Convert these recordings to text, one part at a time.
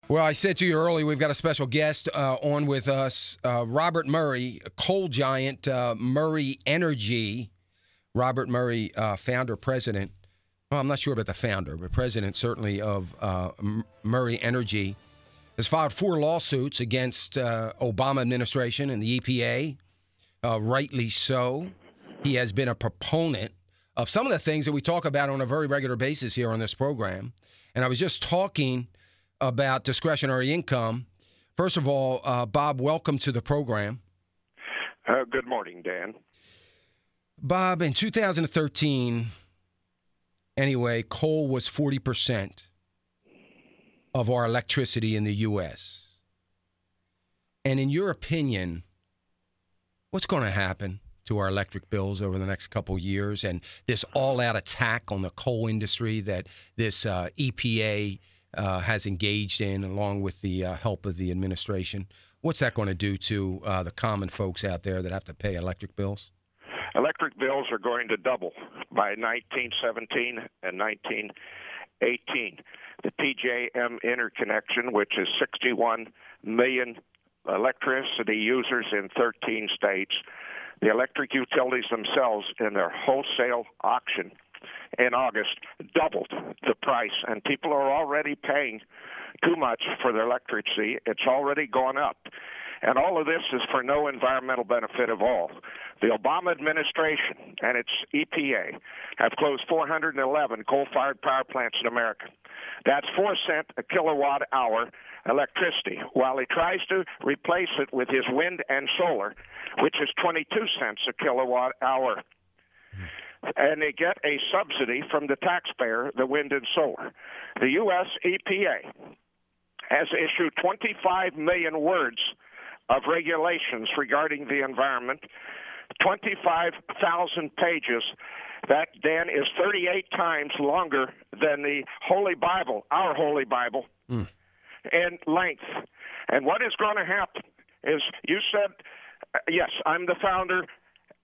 Well, I said to you earlier, we've got a special guest on with us, Robert Murray, coal giant Murray Energy. Robert Murray, founder, president. Well, I'm not sure about the founder, but president certainly of Murray Energy, has filed 4 lawsuits against Obama administration and the EPA, rightly so. He has been a proponent of some of the things that we talk about on a very regular basis here on this program. And I was just talking about discretionary income. First of all, Bob, welcome to the program. Good morning, Dan. Bob, in 2013, anyway, coal was 40% of our electricity in the U.S. And in your opinion, what's going to happen to our electric bills over the next couple years and this all-out attack on the coal industry that this EPA has engaged in, along with the help of the administration? What's that going to do to the common folks out there that have to pay electric bills? Electric bills are going to double by 1917 and 1918. The PJM interconnection, which is 61 million electricity users in 13 states, the electric utilities themselves in their wholesale auction in August doubled the price, and people are already paying too much for their electricity. It's already gone up. And all of this is for no environmental benefit of all. The Obama administration and its EPA have closed 411 coal-fired power plants in America. That's 4 cents a kilowatt hour electricity, while he tries to replace it with his wind and solar, which is 22 cents a kilowatt hour. And they get a subsidy from the taxpayer, the wind and solar. The U.S. EPA has issued 25 million words of regulations regarding the environment, 25,000 pages. That, Dan, is 38 times longer than the Holy Bible, our Holy Bible, in length. And what is going to happen is, you said, yes, I'm the founder.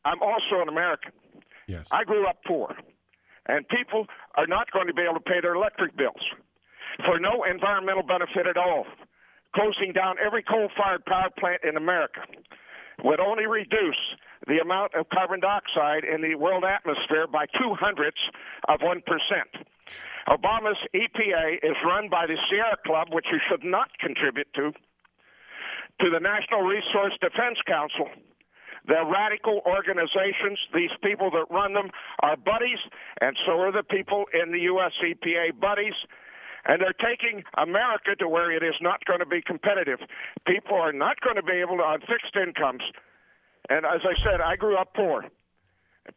I'm also an American. Yes. I grew up poor, and people are not going to be able to pay their electric bills for no environmental benefit at all. Closing down every coal-fired power plant in America would only reduce the amount of carbon dioxide in the world atmosphere by 0.02%. Obama's EPA is run by the Sierra Club, which you should not contribute to the National Resource Defense Council. They're radical organizations. These people that run them are buddies, and so are the people in the U.S. EPA buddies. And they're taking America to where it is not going to be competitive. People are not going to be able to, on fixed incomes. And as I said, I grew up poor.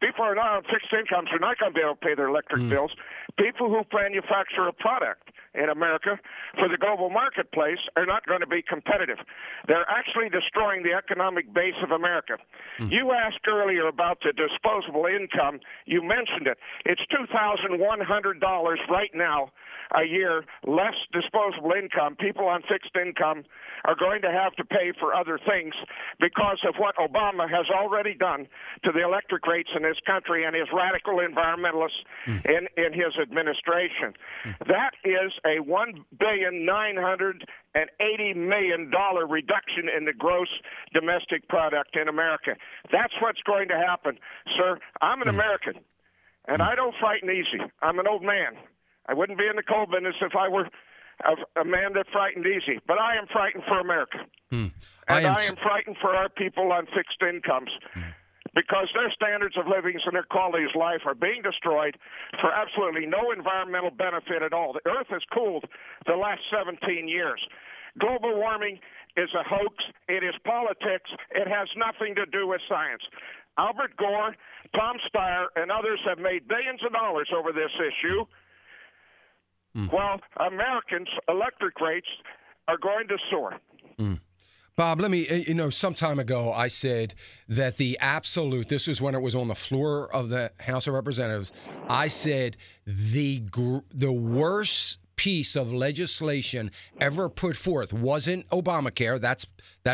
People are not on fixed incomes are not going to be able to pay their electric bills. People who manufacture a product in America for the global marketplace are not going to be competitive. They're actually destroying the economic base of America. You asked earlier about the disposable income. You mentioned it. It's $2,100 right now a year less disposable income. People on fixed income are going to have to pay for other things because of what Obama has already done to the electric rates in this country and his radical environmentalists in his administration. That is a $1,980,000,000 reduction in the gross domestic product in America. That's what's going to happen. Sir, I'm an American, and I don't frighten easy. I'm an old man. I wouldn't be in the coal business if I were a man that frightened easy. But I am frightened for America. And I am frightened for our people on fixed incomes because their standards of living and their quality of life are being destroyed for absolutely no environmental benefit at all. The earth has cooled the last 17 years. Global warming is a hoax. It is politics. It has nothing to do with science. Albert Gore, Tom Steyer, and others have made billions of dollars over this issue. Well, Americans' electric rates are going to soar. Bob, let me, some time ago I said that this was when it was on the floor of the House of Representatives, I said the worst piece of legislation ever put forth wasn't Obamacare, that's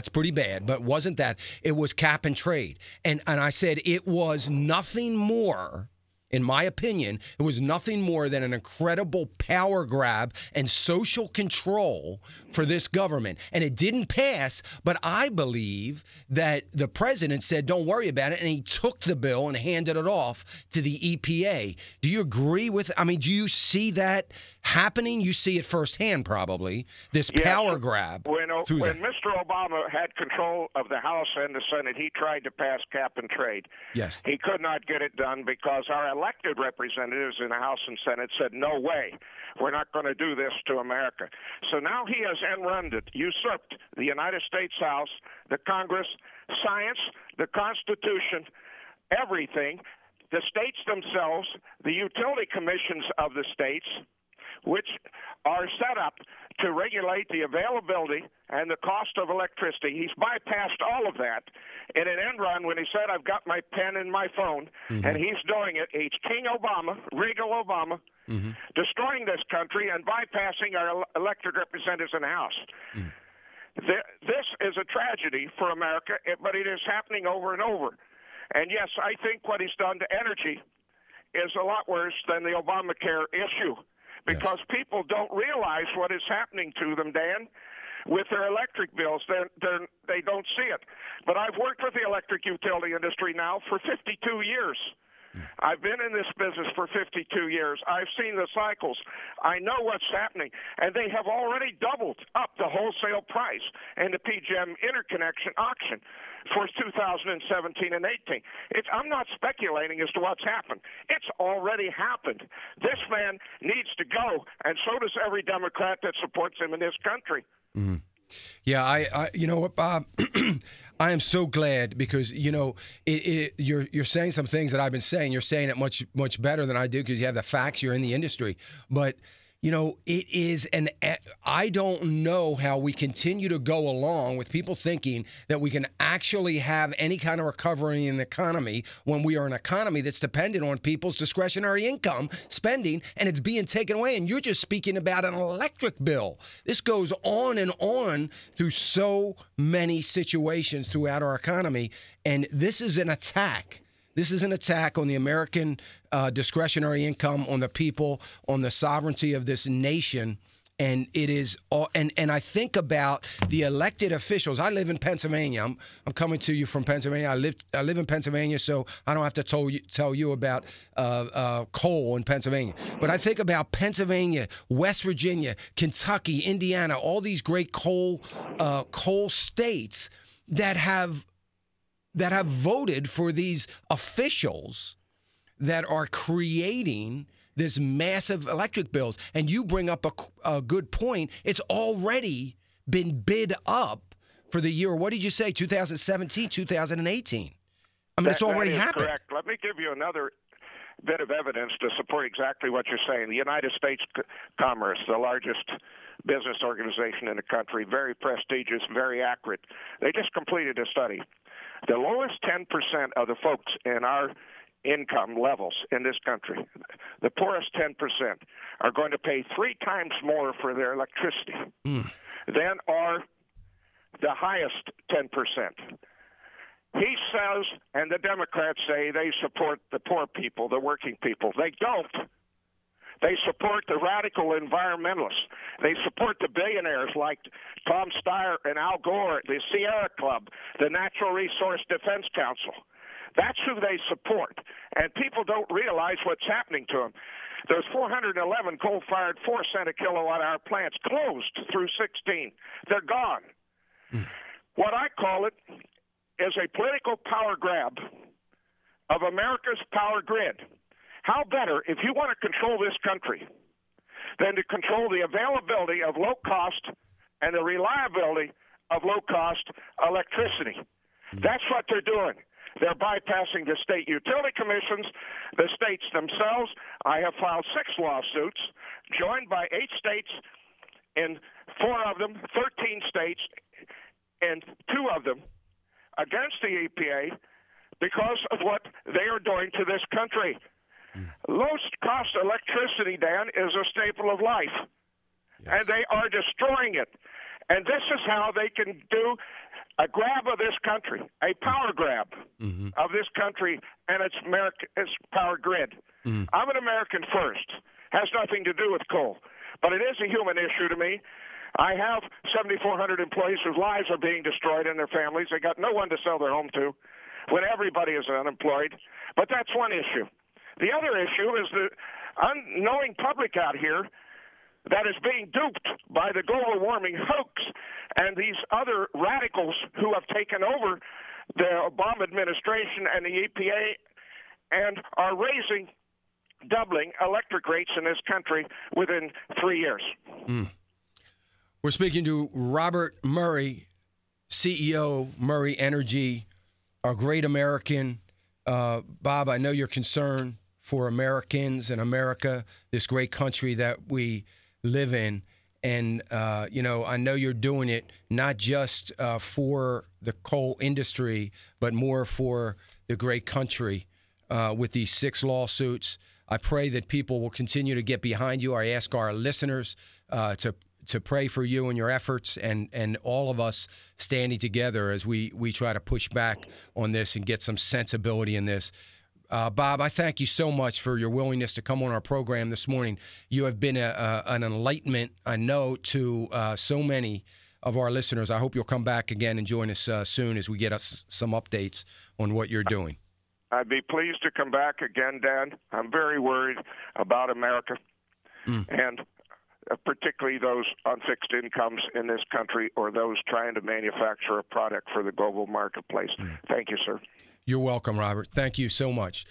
pretty bad, but wasn't that, it was cap and trade. And I said it was nothing more. in my opinion, it was nothing more than an incredible power grab and social control for this government. And it didn't pass, but I believe that the president said, don't worry about it, and he took the bill and handed it off to the EPA. Do you agree with, do you see that happening? You see it firsthand, probably, this power grab. When Mr. Obama had control of the House and the Senate, he tried to pass cap and trade. Yes. He could not get it done because our elected representatives in the House and Senate said, no way, we're not going to do this to America. So now he has end-runned it, usurped the United States House, the Congress, science, the Constitution, everything, the states themselves, the utility commissions of the states, which are set up to regulate the availability and the cost of electricity. He's bypassed all of that in an end run when he said, I've got my pen and my phone, and he's doing it. He's King Obama, Regal Obama, destroying this country and bypassing our elected representatives in the House. This is a tragedy for America, but it is happening over and over. And, yes, I think what he's done to energy is a lot worse than the Obamacare issue. Because people don't realize what is happening to them, Dan, with their electric bills. They don't see it. But I've worked with the electric utility industry now for 52 years. I've been in this business for 52 years. I've seen the cycles. I know what's happening. And they have already doubled up the wholesale price in the PJM interconnection auction for 2017 and 18. I'm not speculating as to what's happened. It's already happened. This man needs to go, and so does every Democrat that supports him in this country. Yeah, I you know what, Bob? I am so glad because, you're saying some things that I've been saying. You're saying it much, much better than I do because you have the facts. You're in the industry. But, it is I don't know how we continue to go along with people thinking that we can actually have any kind of recovery in the economy when we are an economy that's dependent on people's discretionary income spending, and it's being taken away. And you're just speaking about an electric bill. This goes on and on through so many situations throughout our economy, and this is an attack. This is an attack on the American discretionary income, on the people, on the sovereignty of this nation. And it is all, and I think about the elected officials. I live in Pennsylvania. I'm coming to you from Pennsylvania. I live in Pennsylvania, so I don't have to tell you about coal in Pennsylvania. But I think about Pennsylvania, West Virginia, Kentucky, Indiana, all these great coal states that have voted for these officials that are creating this massive electric bills. And you bring up a good point. It's already been bid up for the year, what did you say, 2017, 2018? It's already happened. Correct. Let me give you another bit of evidence to support exactly what you're saying. The United States Commerce, the largest business organization in the country, very prestigious, very accurate. They just completed a study. The lowest 10% of the folks in our income levels in this country, the poorest 10%, are going to pay 3 times more for their electricity than are the highest 10%. He says, and the Democrats say, they support the poor people, the working people. They don't. They support the radical environmentalists. They support the billionaires like Tom Steyer and Al Gore, the Sierra Club, the Natural Resource Defense Council. That's who they support. And people don't realize what's happening to them. There's 411 coal-fired 4-cent a kilowatt-hour plants closed through 16. They're gone. What I call it is a political power grab of America's power grid. How better, if you want to control this country, than to control the availability of low-cost and the reliability of low-cost electricity? That's what they're doing. They're bypassing the state utility commissions, the states themselves. I have filed 6 lawsuits, joined by 8 states, and 4 of them, 13 states, and 2 of them against the EPA because of what they are doing to this country. Low-cost electricity, Dan, is a staple of life, and they are destroying it. And this is how they can do a grab of this country, a power grab of this country and its power grid. I'm an American first. Has nothing to do with coal. But it is a human issue to me. I have 7,400 employees whose lives are being destroyed and their families. They got no one to sell their home to when everybody is unemployed. But that's one issue. The other issue is the unknowing public out here that is being duped by the global warming hoax and these other radicals who have taken over the Obama administration and the EPA and are doubling electric rates in this country within 3 years. We're speaking to Robert Murray, CEO, Murray Energy, a great American. Bob, I know you're concerned for Americans and America, this great country that we live in. And, I know you're doing it not just for the coal industry, but more for the great country with these 6 lawsuits. I pray that people will continue to get behind you. I ask our listeners to pray for you and your efforts and all of us standing together as we try to push back on this and get some sensibility in this. Bob, I thank you so much for your willingness to come on our program this morning. You have been an enlightenment, I know, to so many of our listeners. I hope you'll come back again and join us soon as we get us some updates on what you're doing. I'd be pleased to come back again, Dan. I'm very worried about America and particularly those on fixed incomes in this country or those trying to manufacture a product for the global marketplace. Thank you, sir. You're welcome, Robert. Thank you so much.